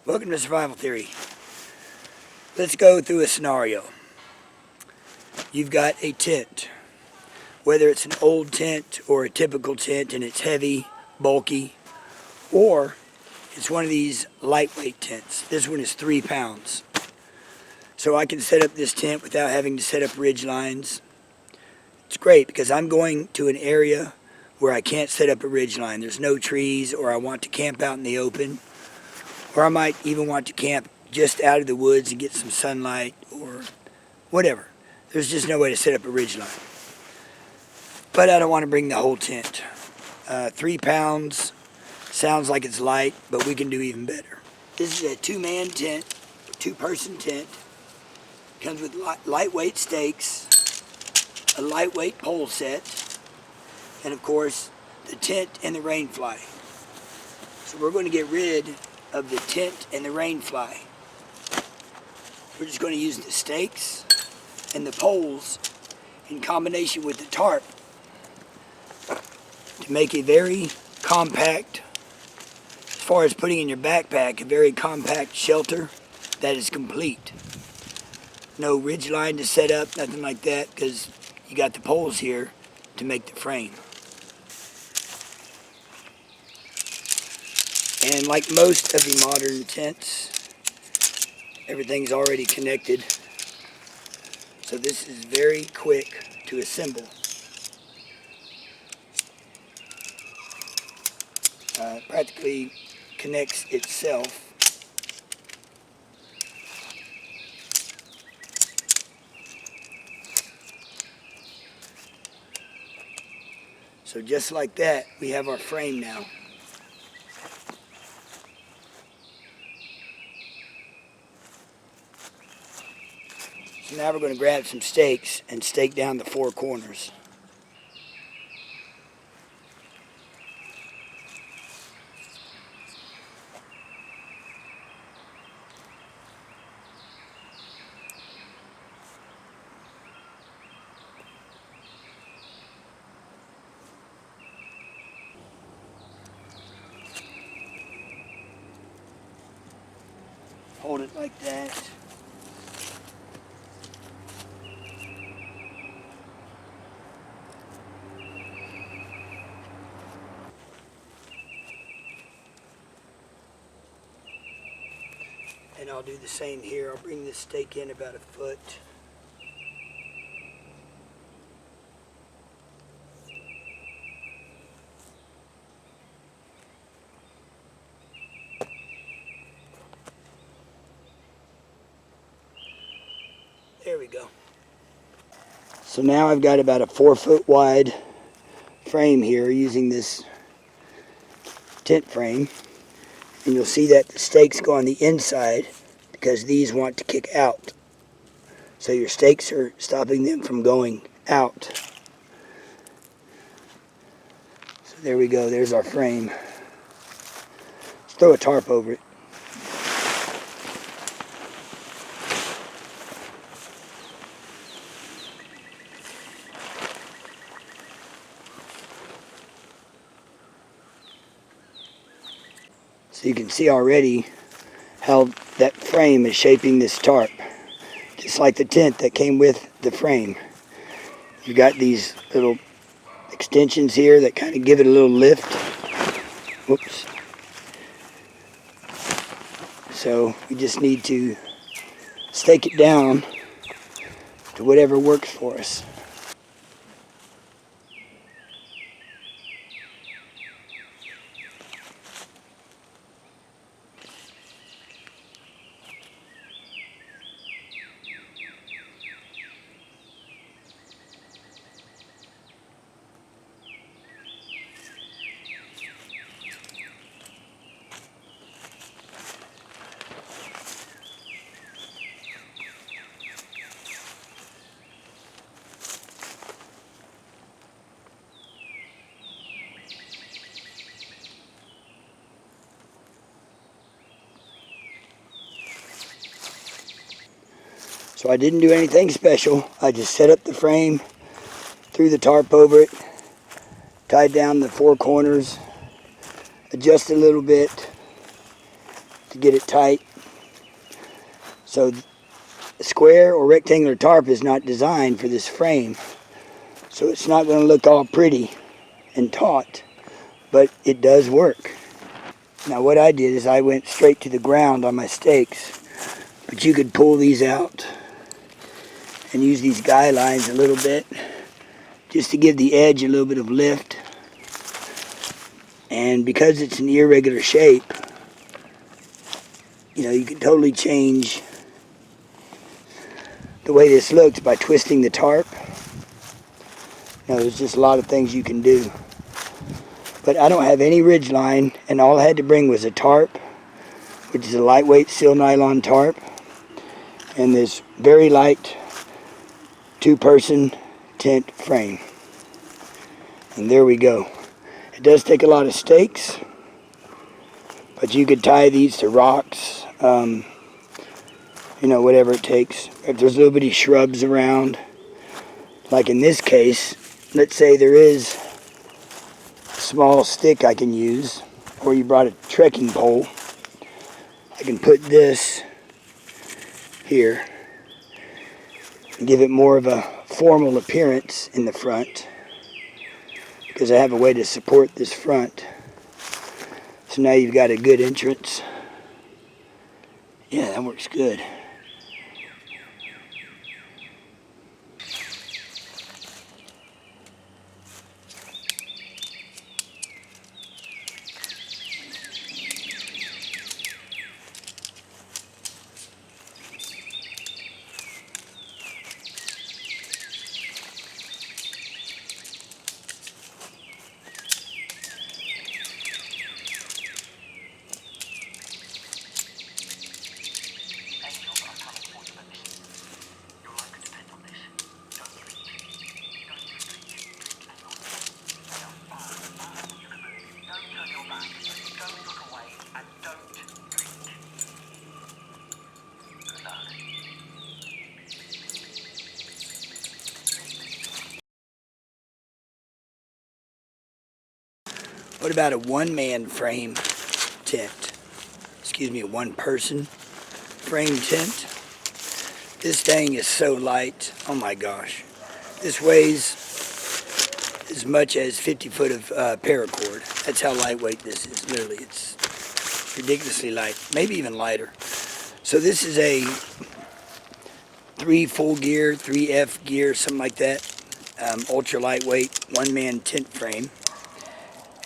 Welcome to Survival Theory. Let's go through a scenario. You've got a tent. Whether it's an old tent or a typical tent and it's heavy, bulky, or it's one of these lightweight tents. This one is 3 pounds. So I can set up this tent without having to set up ridge lines. It's great because I'm going to an area where I can't set up a ridge line. There's no trees, or I want to camp out in the open. Or I might even want to camp just out of the woods and get some sunlight or whatever. There's just no way to set up a ridge line. But I don't want to bring the whole tent. 3 pounds sounds like it's light, but we can do even better. This is a 2-man tent, 2-person tent. Comes with lightweight stakes, a lightweight pole set, and of course the tent and the rain fly. So we're going to get rid of the tent and the rain fly. We're just going to use the stakes and the poles in combination with the tarp to make a very compact, as far as putting in your backpack, a very compact shelter that is complete. No ridge line to set up, nothing like that, because you got the poles here to make the frame. And like most of the modern tents, everything's already connected. So this is very quick to assemble. Practically connects itself. So just like that, we have our frame now. So now we're going to grab some stakes and stake down the 4 corners. Hold it like that. And I'll do the same here. I'll bring this stake in about 1 foot. There we go. So now I've got about a 4 foot wide frame here using this tent frame. And you'll see that the stakes go on the inside because these want to kick out. So your stakes are stopping them from going out. So there we go, there's our frame. Let's throw a tarp over it. So you can see already how that frame is shaping this tarp. Just like the tent that came with the frame. You've got these little extensions here that kind of give it a little lift. Whoops. So we just need to stake it down to whatever works for us. So I didn't do anything special. I just set up the frame, threw the tarp over it, tied down the 4 corners, adjusted a little bit to get it tight. So square or rectangular tarp is not designed for this frame. So it's not going to look all pretty and taut, but it does work. Now what I did is I went straight to the ground on my stakes, but you could pull these out and use these guy lines a little bit just to give the edge a little bit of lift. And because it's an irregular shape, you know, you can totally change the way this looks by twisting the tarp. You know, there's just a lot of things you can do. But I don't have any ridge line, and all I had to bring was a tarp, which is a lightweight seal nylon tarp, and this very light two-person tent frame. And there we go. It does take a lot of stakes, but you could tie these to rocks, you know, whatever it takes. If there's little bitty shrubs around, like in this case, let's say there is a small stick I can use, or you brought a trekking pole, I can put this here and give it more of a formal appearance in the front, because I have a way to support this front. So now you've got a good entrance. Yeah, that works good. What about a one-man frame tent? Excuse me, a one-person frame tent? This thing is so light. Oh my gosh. This weighs as much as 50 foot of paracord. That's how lightweight this is. Literally, it's ridiculously light. Maybe even lighter. So this is a 3 full gear, 3F gear, something like that. Ultra lightweight, one-man tent frame.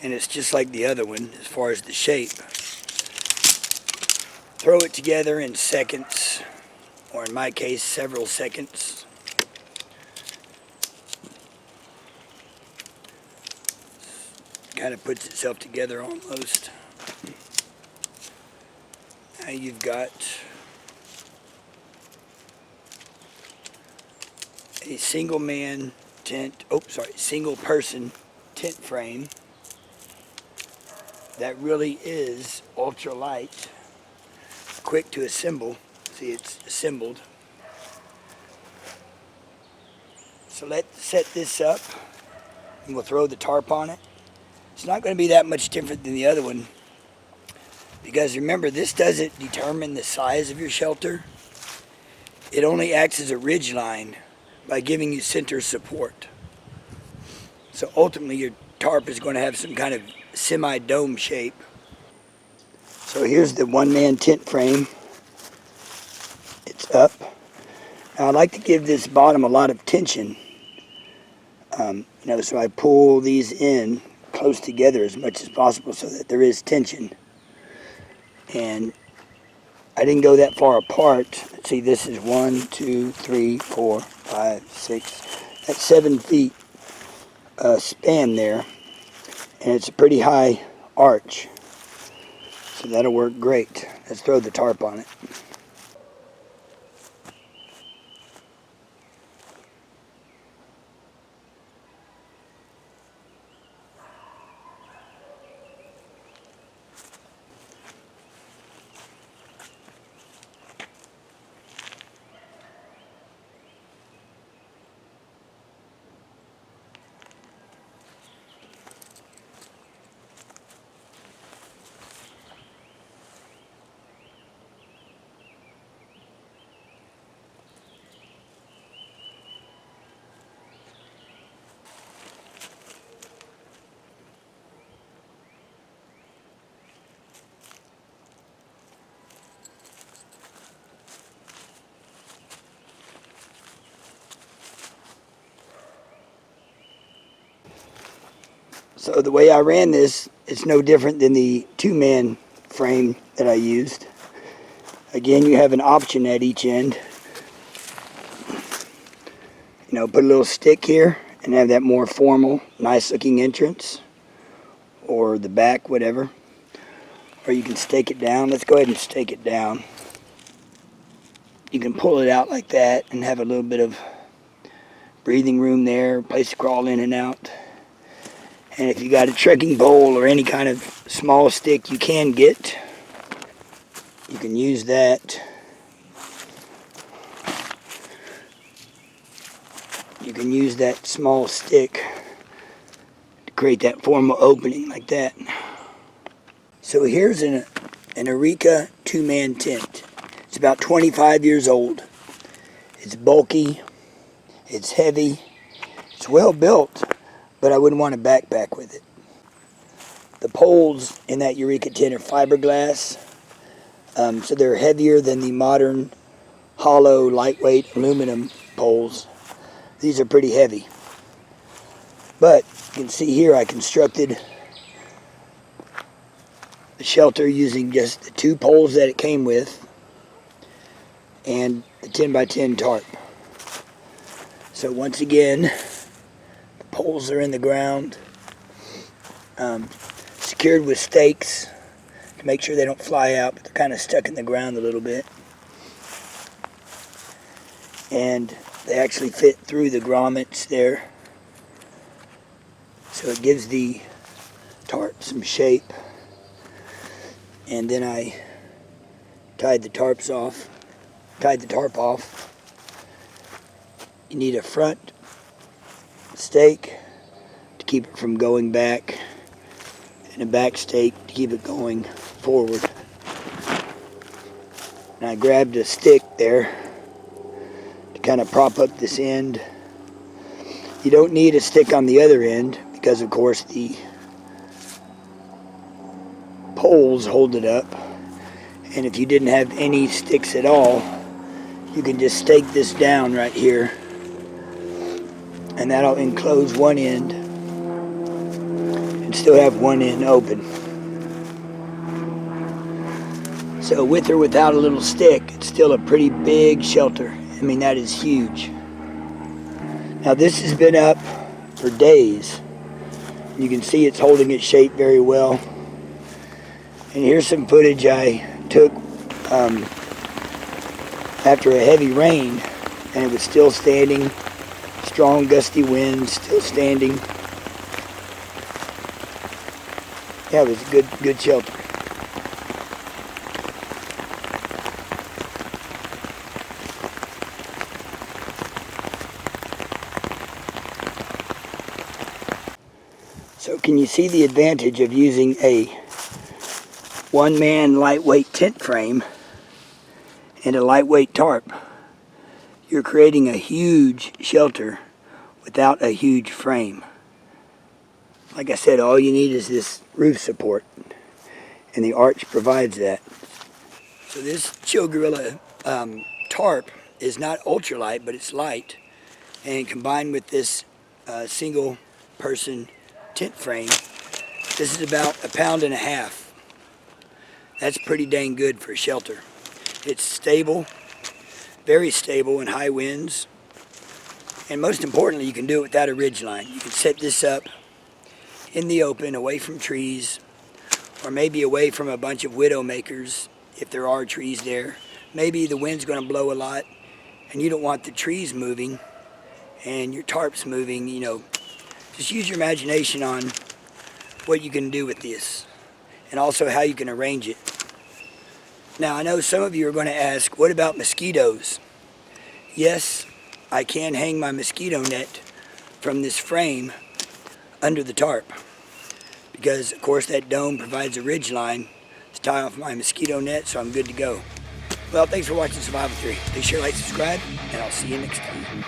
And it's just like the other one as far as the shape. Throw it together in seconds, or in my case, several seconds. Kind of puts itself together almost. Now you've got a single person tent frame that really is ultra light, quick to assemble. See, it's assembled. So let's set this up and we'll throw the tarp on it. It's not going to be that much different than the other one, because remember, this doesn't determine the size of your shelter. It only acts as a ridge line by giving you center support. So ultimately your tarp is going to have some kind of semi-dome shape. So here's the one-man tent frame. It's up. Now I like to give this bottom a lot of tension. So I pull these in close together as much as possible so that there is tension. And I didn't go that far apart. Let's see, this is 1, 2, 3, 4, 5, 6. That's 7 feet span there. And it's a pretty high arch. So that'll work great. Let's throw the tarp on it. So the way I ran this, it's no different than the two-man frame that I used. Again, you have an option at each end. You know, put a little stick here and have that more formal, nice-looking entrance, or the back, whatever. Or you can stake it down. Let's go ahead and stake it down. You can pull it out like that and have a little bit of breathing room there, place to crawl in and out. And if you got a trekking pole or any kind of small stick you can get, you can use that. You can use that small stick to create that formal opening like that. So here's an Eureka two-man tent. It's about 25 years old. It's bulky, it's heavy, it's well built, but I wouldn't want to backpack with it. The poles in that Eureka tent are fiberglass, so they're heavier than the modern hollow, lightweight aluminum poles. These are pretty heavy. But you can see here I constructed the shelter using just the two poles that it came with and the 10x10 tarp. So once again, the poles are in the ground, secured with stakes to make sure they don't fly out, but they're kind of stuck in the ground a little bit. And they actually fit through the grommets there. So it gives the tarp some shape. And then I tied the tarp off. You need a front stake to keep it from going back, and a back stake to keep it going forward. And I grabbed a stick there to kind of prop up this end. You don't need a stick on the other end because of course the poles hold it up. And if you didn't have any sticks at all, you can just stake this down right here, and that'll enclose one end and still have one end open. So with or without a little stick, it's still a pretty big shelter. I mean, that is huge. Now this has been up for days. You can see it's holding its shape very well. And here's some footage I took after a heavy rain, and it was still standing. Strong gusty winds, still standing. Yeah, it was a good shelter. So can you see the advantage of using a one-man lightweight tent frame and a lightweight tarp? You're creating a huge shelter without a huge frame. Like I said, all you need is this roof support, and the arch provides that. So this Chill Gorilla tarp is not ultralight, but it's light, and combined with this single person tent frame, this is about 1.5 pounds. That's pretty dang good for a shelter. It's stable, very stable in high winds, and most importantly, you can do it without a ridge line. You can set this up in the open, away from trees, or maybe away from a bunch of widow makers if there are trees there. Maybe the wind's going to blow a lot and you don't want the trees moving and your tarp's moving. You know, just use your imagination on what you can do with this, and also how you can arrange it. Now, I know some of you are going to ask, what about mosquitoes? Yes, I can hang my mosquito net from this frame under the tarp, because of course that dome provides a ridge line to tie off my mosquito net, so I'm good to go. Well, thanks for watching Survival Theory. Be sure to like, subscribe, and I'll see you next time.